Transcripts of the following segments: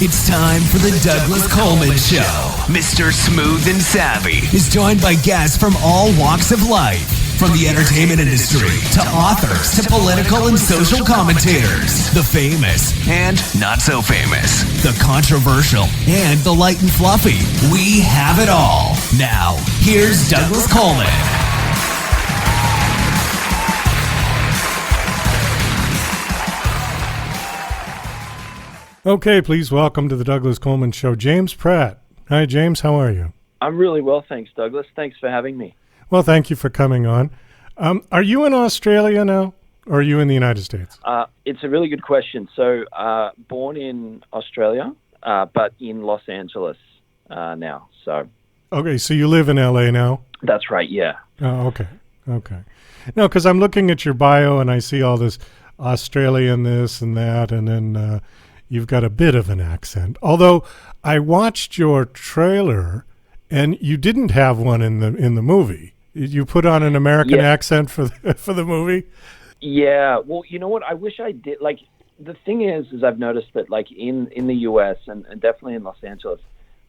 It's time for the Douglas Coleman Show. Mr. Smooth and Savvy is joined by guests from all walks of life, from the entertainment industry to authors to political and social commentators, the famous and not so famous, the controversial and the light and fluffy. We have it all. Now, here's Douglas Coleman. Okay, please welcome to the Douglas Coleman Show, James Pratt. Hi, James. How are you? I'm really well, thanks, Douglas. Thanks for having me. Well, thank you for coming on. Are you in Australia now, or are you in the United States? It's a really good question. So, born in Australia, but in Los Angeles now. So, okay, so you live in LA now? That's right. Yeah. Oh, okay. No, because I'm looking at your bio and I see all this Australian this and that, and then you've got a bit of an accent. Although I watched your trailer, and you didn't have one in the movie. You put on an American accent for the movie. Yeah. Well, you know what? I wish I did. Like, the thing is I've noticed that, like, in the U.S. and definitely in Los Angeles,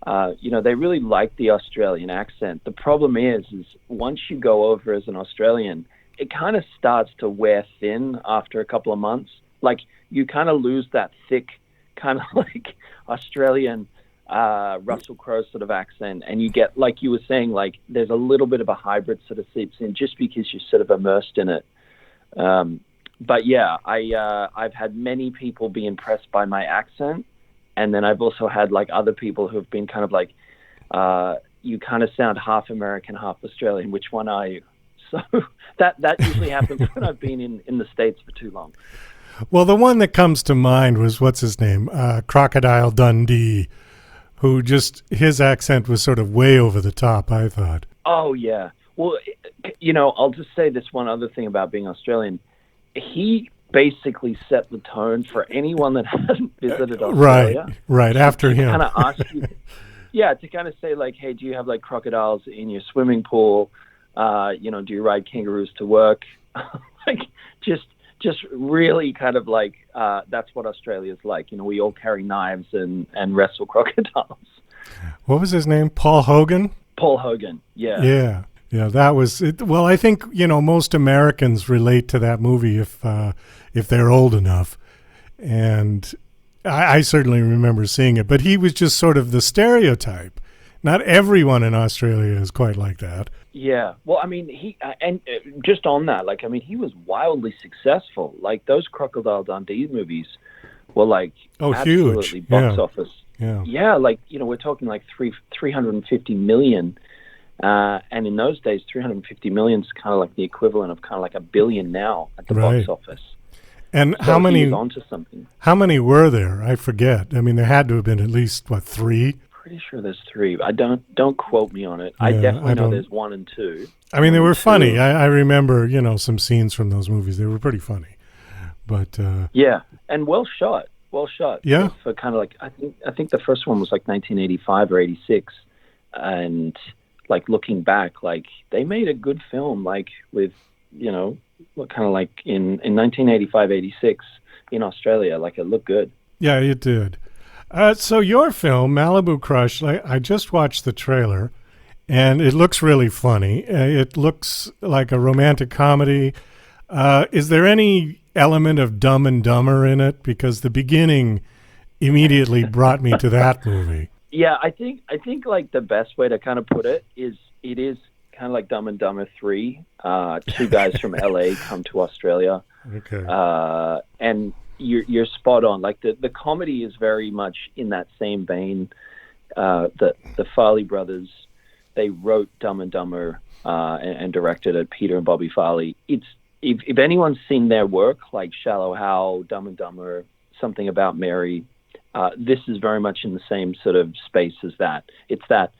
they really like the Australian accent. The problem is once you go over as an Australian, it kind of starts to wear thin after a couple of months. Like, you kind of lose that thick, kind of like Australian Russell Crowe sort of accent, and you get, like you were saying, like there's a little bit of a hybrid sort of seeps in just because you're sort of immersed in it. But yeah, I've had many people be impressed by my accent, and then I've also had like other people who've been kind of like, you kind of sound half American, half Australian. Which one are you? So that usually happens when I've been in the States for too long. Well, the one that comes to mind was, what's his name? Crocodile Dundee, who just, his accent was sort of way over the top, I thought. Oh, yeah. Well, I'll just say this one other thing about being Australian. He basically set the tone for anyone that hadn't visited Australia. Right, after him. Kind of ask you, to kind of say, like, hey, do you have, like, crocodiles in your swimming pool? Do you ride kangaroos to work? Like, just really kind of like, that's what Australia's like. We all carry knives and wrestle crocodiles. What was his name? Paul Hogan? Paul Hogan, yeah. Yeah, that was it. Well, I think, most Americans relate to that movie if they're old enough. And I certainly remember seeing it. But he was just sort of the stereotype. Not everyone in Australia is quite like that. Yeah. Well, I mean, just on that, like, I mean, he was wildly successful. Like, those Crocodile Dundee movies were like absolutely huge. Box office. Yeah. Yeah. Like, we're talking like 350 million. And in those days, 350 million is kind of like the equivalent of kind of like $1 billion now at the box office. And so how many? He was onto something. How many were there? I forget. I mean, there had to have been at least 3. Pretty sure there's 3. I don't quote me on it. I definitely know there's 1 and 2. I mean, they were funny. I remember, some scenes from those movies. They were pretty funny. But yeah, and well shot. Yeah. For kind of like, I think the first one was like 1985 or 86, and like looking back, like they made a good film. Like with what kind of like in 1985, 86 in Australia, like it looked good. Yeah, it did. So your film, Malibu Crush, I just watched the trailer, and it looks really funny. It looks like a romantic comedy. Is there any element of Dumb and Dumber in it? Because the beginning immediately brought me to that movie. Yeah, I think like the best way to kind of put it is kind of like Dumb and Dumber 3. 2 guys from LA come to Australia. Okay. And you're spot on. Like the comedy is very much in that same vein. The Farley brothers, they wrote Dumb and Dumber and directed it. Peter and Bobby Farley. It's if anyone's seen their work, like Shallow Hal, Dumb and Dumber, Something About Mary, this is very much in the same sort of space as that. It's that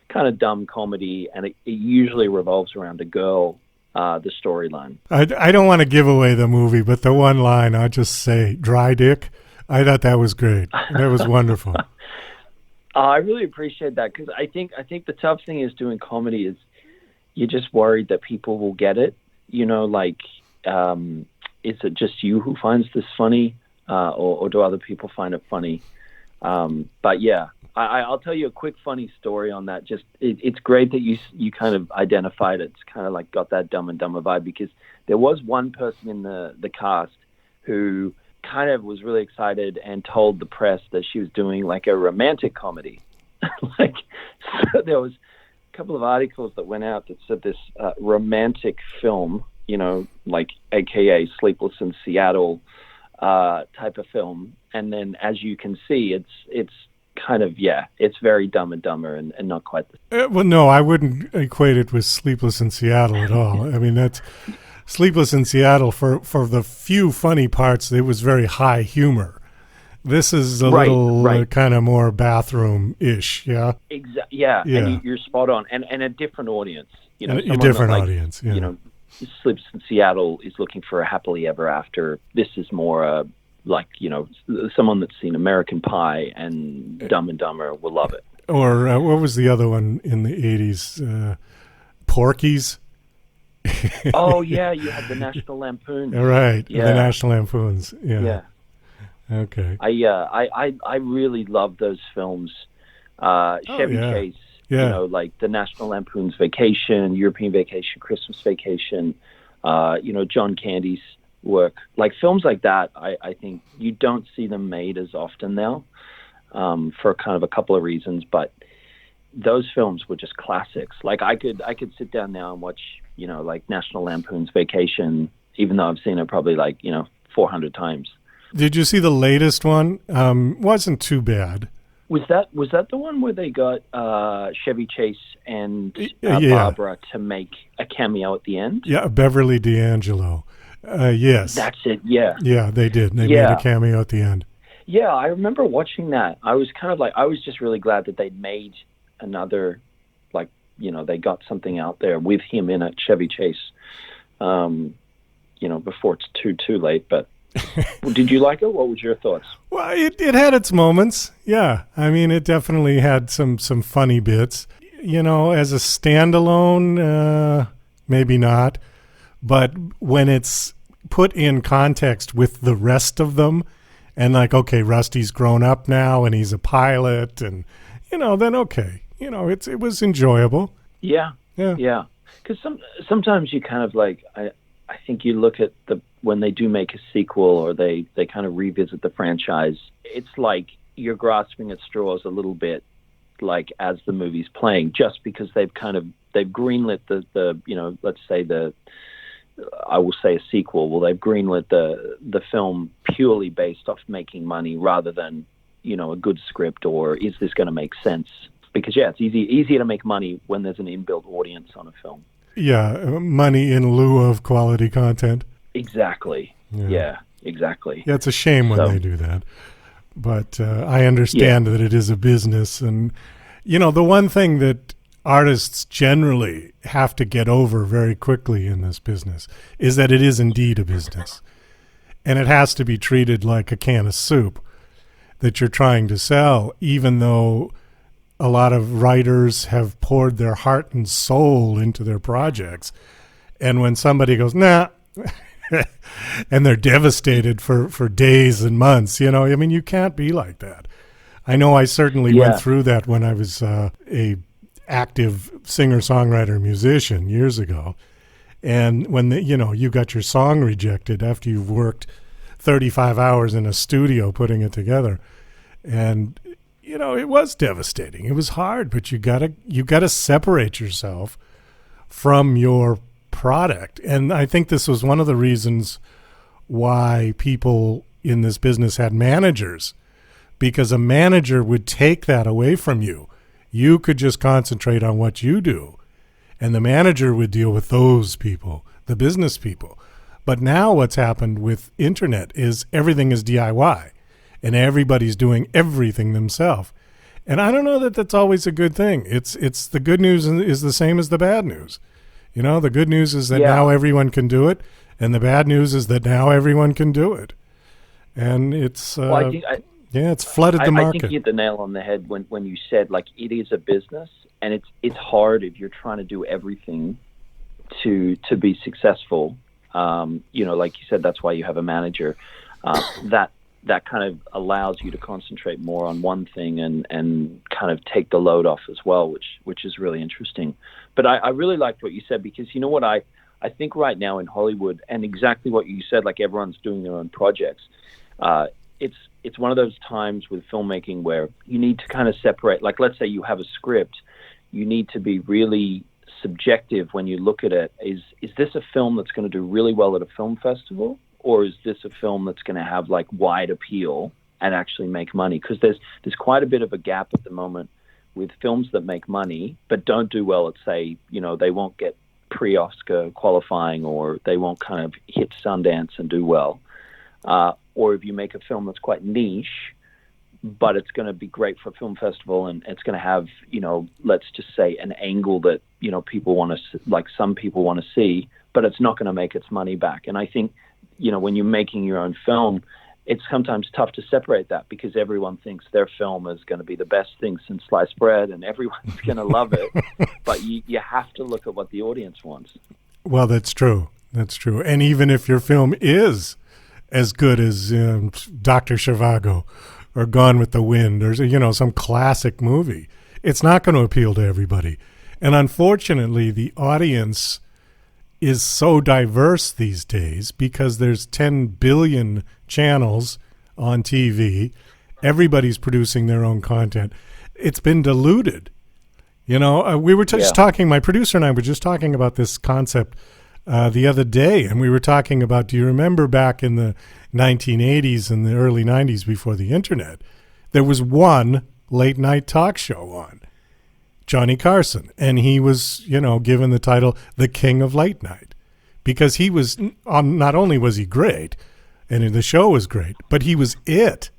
kind of dumb comedy, and it usually revolves around a girl. The storyline. I don't want to give away the movie, but the one line, I'll just say, dry dick. I thought that was great. That was wonderful. I really appreciate that, because I think the tough thing is doing comedy is you're just worried that people will get it. Like, is it just you who finds this funny, or do other people find it funny? But yeah, I'll tell you a quick funny story on that. Just it's great that you kind of identified it. It's kind of like got that Dumb and Dumber vibe, because there was one person in the cast who kind of was really excited and told the press that she was doing like a romantic comedy. Like, so there was a couple of articles that went out that said this romantic film, you know, like AKA Sleepless in Seattle type of film. And then, as you can see, it's kind of, it's very Dumb and Dumber and not quite the well, no, I wouldn't equate it with Sleepless in Seattle at all. I mean, that's Sleepless in Seattle, for the few funny parts, it was very high humor. This is a little kind of more bathroom-ish, yeah? Yeah, and you're spot on. And a different audience. You know, a different audience, yeah. You know, Sleepless in Seattle is looking for a happily ever after. This is more like, you know, someone that's seen American Pie and Dumb and Dumber will love it. Or what was the other one in the 80s? Porky's? Oh, yeah, you had the National Lampoon. Right, the National Lampoons. Yeah. Okay. I really love those films. Chevy Chase, you know, like the National Lampoon's Vacation, European Vacation, Christmas Vacation, you know, John Candy's work. Like films like that, I think you don't see them made as often now, for kind of a couple of reasons, but those films were just classics. Like I could sit down now and watch, you know, like National Lampoon's Vacation, even though I've seen it probably like, you know, 400 times. Did you see the latest one? Wasn't too bad. Was that the one where they got Chevy Chase and Barbara to make a cameo at the end? Yeah, Beverly D'Angelo. Yes. That's it, yeah. Yeah, they did. They made a cameo at the end. Yeah, I remember watching that. I was kind of like, I was just really glad that they'd made another, like, you know, they got something out there with him in it, Chevy Chase, you know, before it's too late. But did you like it? What was your thoughts? Well, it had its moments. Yeah. I mean, it definitely had some funny bits. You know, as a standalone, maybe not. But when it's put in context with the rest of them, and like, okay, Rusty's grown up now and he's a pilot, and, you know, then okay. You know, it was enjoyable. Yeah. Because sometimes you kind of like, I think you look at when they do make a sequel or they kind of revisit the franchise, it's like you're grasping at straws a little bit, like as the movie's playing, just because they've greenlit the you know, let's say I will say a sequel. Well, they've greenlit the film purely based off making money rather than, you know, a good script or is this going to make sense? Because it's easier to make money when there's an inbuilt audience on a film. Yeah, money in lieu of quality content. Exactly. Yeah, exactly. Yeah, it's a shame when they do that. But I understand that it is a business. And, you know, the one thing that artists generally have to get over very quickly in this business is that it is indeed a business. And it has to be treated like a can of soup that you're trying to sell, even though a lot of writers have poured their heart and soul into their projects. And when somebody goes, nah, and they're devastated for days and months, you know, I mean, you can't be like that. I know I certainly went through that when I was a active singer-songwriter musician years ago. And when you got your song rejected after you've worked 35 hours in a studio putting it together. And, you know, it was devastating. It was hard, but you gotta separate yourself from your product. And I think this was one of the reasons why people in this business had managers, because a manager would take that away from you. You could just concentrate on what you do, and the manager would deal with those people, the business people. But now what's happened with internet is everything is DIY, and everybody's doing everything themselves. And I don't know that that's always a good thing. It's the good news is the same as the bad news. You know, the good news is that now everyone can do it, and the bad news is that now everyone can do it. And it's it's flooded the market. I think you hit the nail on the head when you said, like, it is a business, and it's hard if you're trying to do everything to be successful. You know, like you said, that's why you have a manager. That that kind of allows you to concentrate more on one thing and kind of take the load off as well, which is really interesting. But I really liked what you said, because you know what, I think right now in Hollywood, and exactly what you said, like everyone's doing their own projects, it's one of those times with filmmaking where you need to kind of separate. Like, let's say you have a script, you need to be really subjective when you look at it. Is this a film that's going to do really well at a film festival, or is this a film that's going to have like wide appeal and actually make money? Because there's quite a bit of a gap at the moment with films that make money but don't do well at, say, they won't get pre-Oscar qualifying, or they won't kind of hit Sundance and do well. Or if you make a film that's quite niche, but it's going to be great for a film festival, and it's going to have, let's just say an angle that, people want to, like some people want to see, but it's not going to make its money back. And I think, when you're making your own film, it's sometimes tough to separate that, because everyone thinks their film is going to be the best thing since sliced bread and everyone's going to love it. But you have to look at what the audience wants. Well, that's true. That's true. And even if your film is as good as Dr. Zhivago or Gone with the Wind or, some classic movie, it's not going to appeal to everybody. And unfortunately, the audience is so diverse these days because there's 10 billion channels on TV. Everybody's producing their own content. It's been diluted. We were just talking, my producer and I were just talking about this concept the other day, and we were talking about, do you remember back in the 1980s and the early 90s before the internet, there was one late night talk show on, Johnny Carson, and he was, given the title The King of Late Night, because he was, not only was he great, and the show was great, but he was it.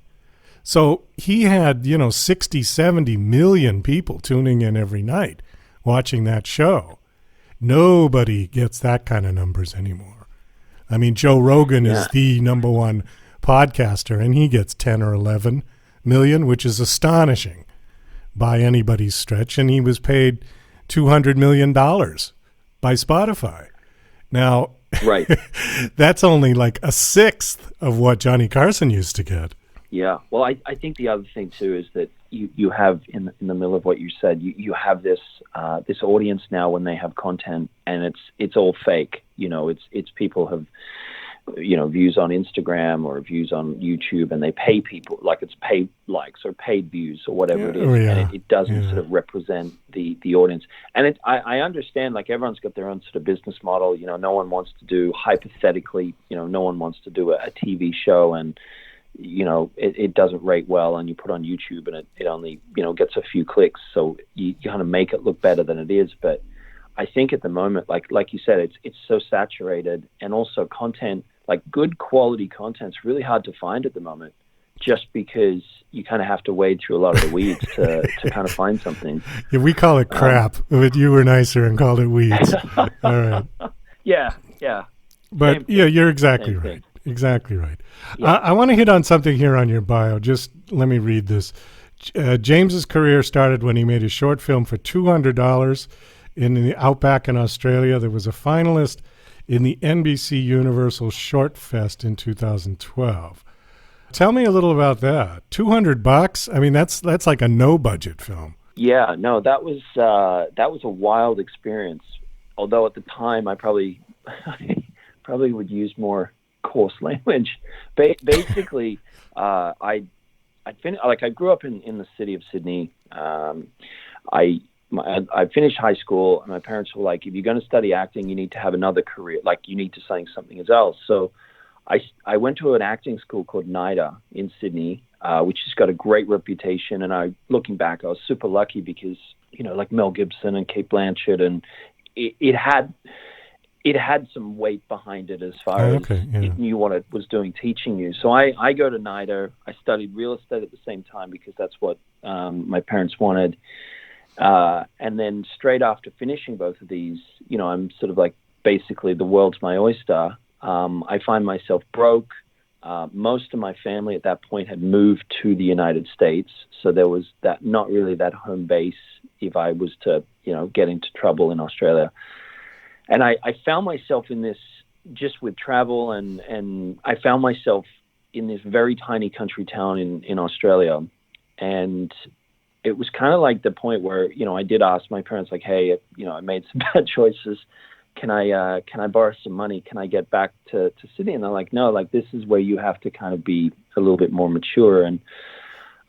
So he had, 60, 70 million people tuning in every night watching that show. Nobody gets that kind of numbers anymore. I mean, Joe Rogan is the number one podcaster, and he gets 10 or 11 million, which is astonishing by anybody's stretch. And he was paid $200 million by Spotify. Now, right. That's only like a sixth of what Johnny Carson used to get. Yeah. Well, I think the other thing too is that you have in the middle of what you said, you have this this audience now when they have content, and it's all fake. It's people have views on Instagram or views on YouTube, and they pay people, like it's paid likes or paid views or whatever it is, and it doesn't sort of represent the audience. And I understand, like everyone's got their own sort of business model. No one wants to do, hypothetically, no one wants to do a TV show and it doesn't rate well, and you put on YouTube and it only, gets a few clicks. So you kind of make it look better than it is. But I think at the moment, like you said, it's so saturated, and also content, like good quality content's really hard to find at the moment, just because you kind of have to wade through a lot of the weeds to kind of find something. Yeah, we call it crap, but you were nicer and called it weeds. All right. Yeah. But you're exactly right. Exactly right. Yeah. I want to hit on something here on your bio. Just let me read this. James's career started when he made a short film for $200 in the outback in Australia. There was a finalist in the NBC Universal Shorts Fest in 2012. Tell me a little about that. $200? I mean, that's like a no-budget film. Yeah, no, that was a wild experience. Although at the time, I probably would use more coarse language. Basically, I grew up in the city of Sydney. I finished high school, and my parents were like, if you're going to study acting, you need to have another career. Like, you need to study something else. So I went to an acting school called NIDA in Sydney, which has got a great reputation. And looking back, I was super lucky because, like Mel Gibson and Cate Blanchett, and it had some weight behind it as far as it knew what it was doing, teaching you. So I go to NIDA. I studied real estate at the same time because that's what my parents wanted. And then straight after finishing both of these, I'm sort of like, basically the world's my oyster. I find myself broke. Most of my family at that point had moved to the United States. So there was not really that home base if I was to, get into trouble in Australia. And I found myself in this, just with travel, and I found myself in this very tiny country town in Australia. And it was kind of like the point where, I did ask my parents, like, hey, I made some bad choices. Can I borrow some money? Can I get back to Sydney? And they're like, no, like, this is where you have to kind of be a little bit more mature. And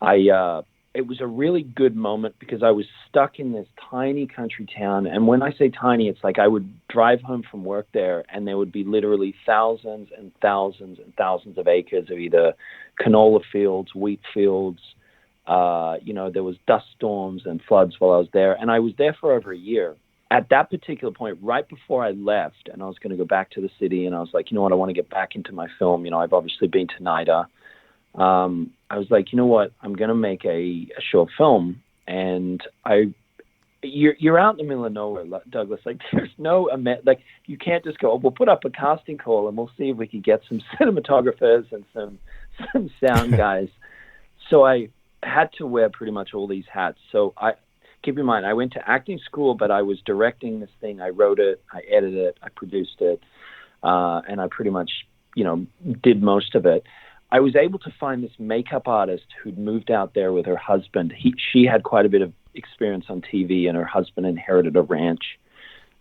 it was a really good moment because I was stuck in this tiny country town. And when I say tiny, it's like I would drive home from work there and there would be literally thousands and thousands and thousands of acres of either canola fields, wheat fields. There was dust storms and floods while I was there. And I was there for over a year. At that particular point, right before I left and I was going to go back to the city, and I was like, you know what, I want to get back into my film. I've obviously been to NIDA. I was like, you know what, I'm going to make a short film. And you're out in the middle of nowhere, Douglas. Like, there's no, you can't just go, we'll put up a casting call and we'll see if we could get some cinematographers and some sound guys. So I had to wear pretty much all these hats. So keep in mind, I went to acting school, but I was directing this thing. I wrote it, I edited it, I produced it, and I pretty much, did most of it. I was able to find this makeup artist who'd moved out there with her husband. She had quite a bit of experience on TV, and her husband inherited a ranch.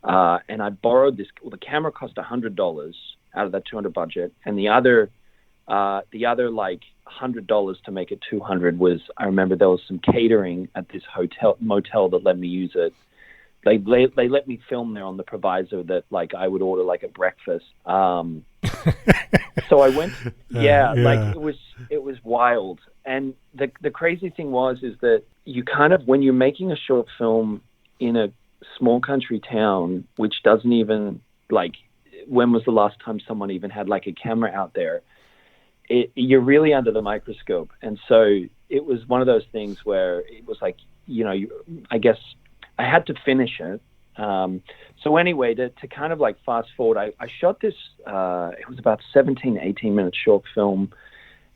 And I borrowed this. Well, the camera cost $100 out of that $200 budget, and the other like $100 to make it $200 was, I remember there was some catering at this motel that let me use it. They let me film there on the proviso that, like, I would order like a breakfast. So I went, like it was wild. And the crazy thing is that you kind of, when you're making a short film in a small country town, which doesn't even, like, when was the last time someone even had like a camera out there? You're really under the microscope. And so it was one of those things where it was like, I guess I had to finish it. So anyway, to kind of like fast forward, I shot this, it was about 17, 18 minute short film.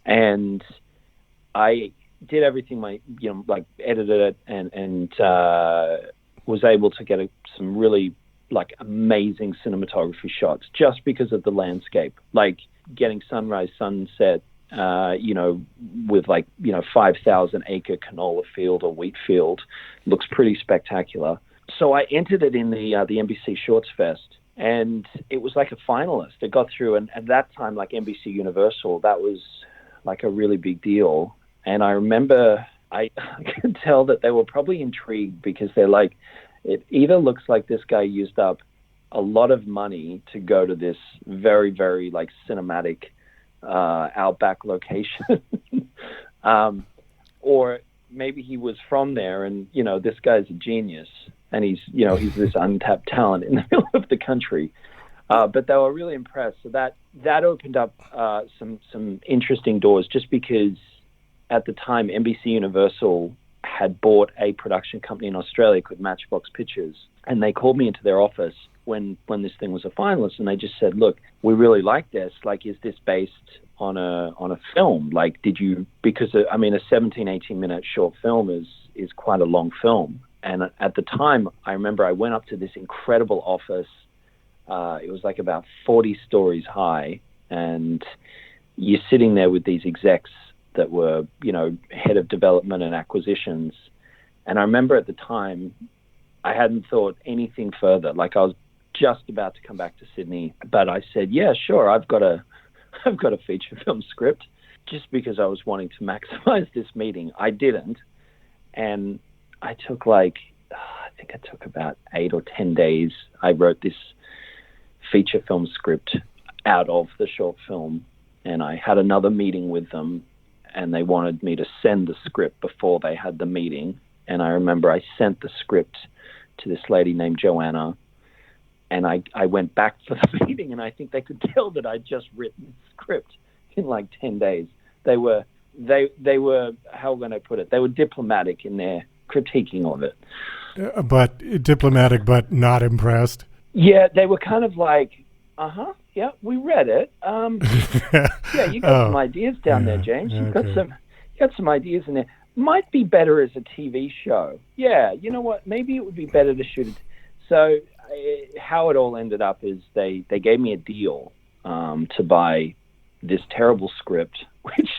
And I did everything, edited it and was able to get some really like amazing cinematography shots just because of the landscape, like getting sunrise, sunset, with 5,000 acre canola field or wheat field. Looks pretty spectacular. So I entered it in the NBC Shorts Fest, and it was like a finalist. It got through, and at that time, like NBC Universal, that was like a really big deal. And I remember I could tell that they were probably intrigued because they're like, it either looks like this guy used up a lot of money to go to this very, very like cinematic outback location, or maybe he was from there and, this guy's a genius and he's this untapped talent in the middle of the country. But they were really impressed. So that opened up some interesting doors, just because at the time NBC Universal had bought a production company in Australia called Matchbox Pictures, and they called me into their office when this thing was a finalist, and they just said, look, we really like this. Like, is this based on a film? Like, because a 17, 18 minute short film is quite a long film. And at the time, I remember I went up to this incredible office. It was like about 40 stories high, and you're sitting there with these execs that were, head of development and acquisitions. And I remember at the time, I hadn't thought anything further. Like, I was just about to come back to Sydney, but I said, yeah, sure, I've got a feature film script, just because I was wanting to maximize this meeting. I didn't. And I took I think it took about 8 or 10 days. I wrote this feature film script out of the short film, and I had another meeting with them, and they wanted me to send the script before they had the meeting. And I remember I sent the script to this lady named Joanna, and I went back for the meeting, and I think they could tell that I'd just written the script in like 10 days. They were, how can I put it? They were diplomatic in their critiquing of it. But diplomatic, but not impressed? Yeah, they were kind of like, yeah, we read it. Yeah, you got some ideas down there, James. Okay. You got some ideas in there. Might be better as a TV show. Yeah, you know what? Maybe it would be better to shoot it. So how it all ended up is they gave me a deal to buy this terrible script, which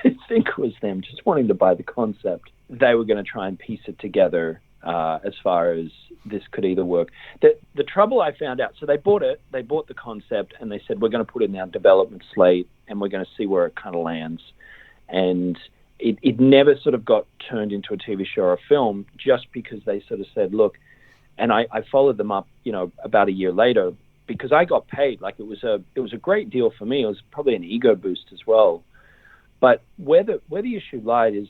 I think was them just wanting to buy the concept. They were going to try and piece it together as far as this could either work. The trouble I found out, so they bought the concept, and they said, we're going to put it in our development slate, and we're going to see where it kind of lands. And it never sort of got turned into a TV show or a film, just because they sort of said, look, and I followed them up, about a year later, because I got paid. Like, it was a great deal for me. It was probably an ego boost as well. But where the issue lied is,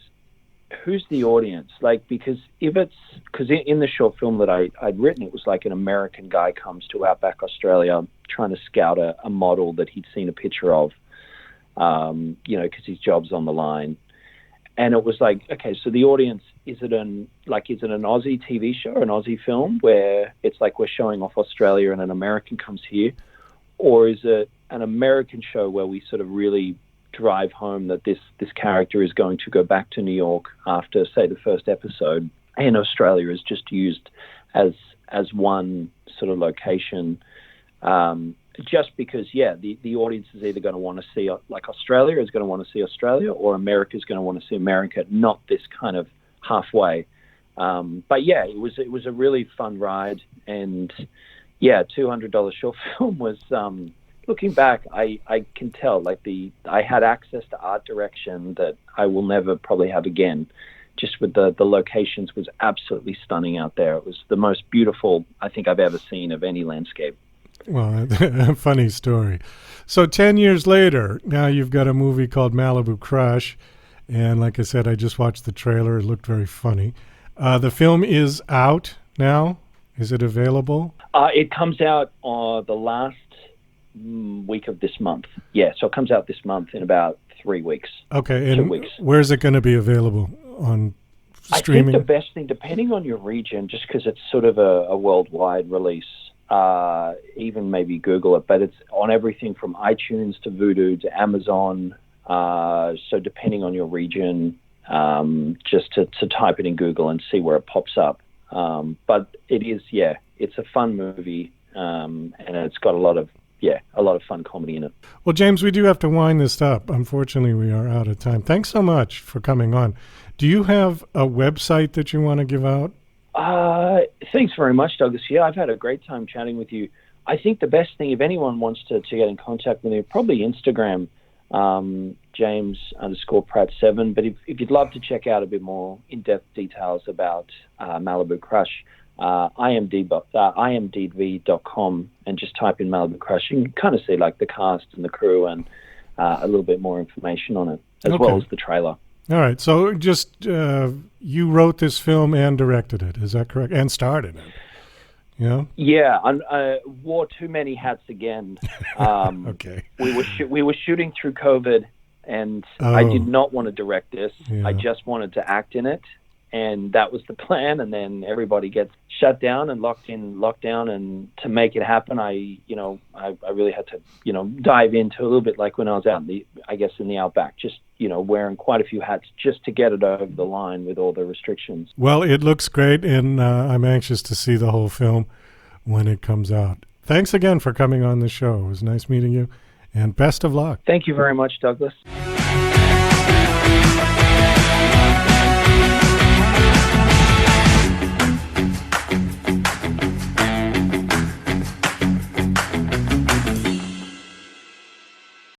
who's the audience? Like, because in the short film that I'd written, it was like an American guy comes to Outback, Australia, trying to scout a model that he'd seen a picture of, because his job's on the line. And it was like, okay, so the audience, is it an Aussie TV show, an Aussie film, where it's like we're showing off Australia and an American comes here? Or is it an American show where we sort of really drive home that this character is going to go back to New York after, say, the first episode, and Australia is just used as one sort of location, just because, the audience is either going to want to see, like, Australia is going to want to see Australia, or America is going to want to see America, not this kind of halfway. But yeah, it was a really fun ride, and $200 short film was, looking back, I can tell, like, I had access to art direction that I will never probably have again. Just with the locations was absolutely stunning out there. It was the most beautiful I think I've ever seen of any landscape. Well, funny story. So 10 years later, now you've got a movie called Malibu Crush. And like I said, I just watched the trailer. It looked very funny. The film is out now. Is it available? It comes out the last week of this month. Yeah, so it comes out this month in about 3 weeks. Okay, and 2 weeks. Where's it going to be available? On streaming? I think the best thing, depending on your region, just because it's sort of a worldwide release, even maybe Google it, but it's on everything from iTunes to Vudu to Amazon. So depending on your region, just to type it in Google and see where it pops up. But it is, it's a fun movie, and it's got a lot of fun comedy in it. Well, James, we do have to wind this up. Unfortunately, we are out of time. Thanks so much for coming on. Do you have a website that you want to give out? Thanks very much, Douglas. Yeah, I've had a great time chatting with you. I think the best thing, if anyone wants to get in contact with me, probably Instagram, James_Pratt7. But if you'd love to check out a bit more in-depth details about Malibu Crush, imdb.com, and just type in Malibu Crush. You can kind of see, like, the cast and the crew and a little bit more information on it, as well as the trailer. All right. So just you wrote this film and directed it. Is that correct? And starred in it. Yeah. Yeah. I wore too many hats again. Okay. We were shooting through COVID, and I did not want to direct this. Yeah. I just wanted to act in it, and that was the plan. And then everybody gets shut down and locked in lockdown, and to make it happen, I really had to dive into a little bit, like when I was out in the outback, just wearing quite a few hats just to get it over the line with all the restrictions. Well, it looks great, and I'm anxious to see the whole film when it comes out. Thanks again for coming on the show. It was nice meeting you, and best of luck. Thank you very much, Douglas.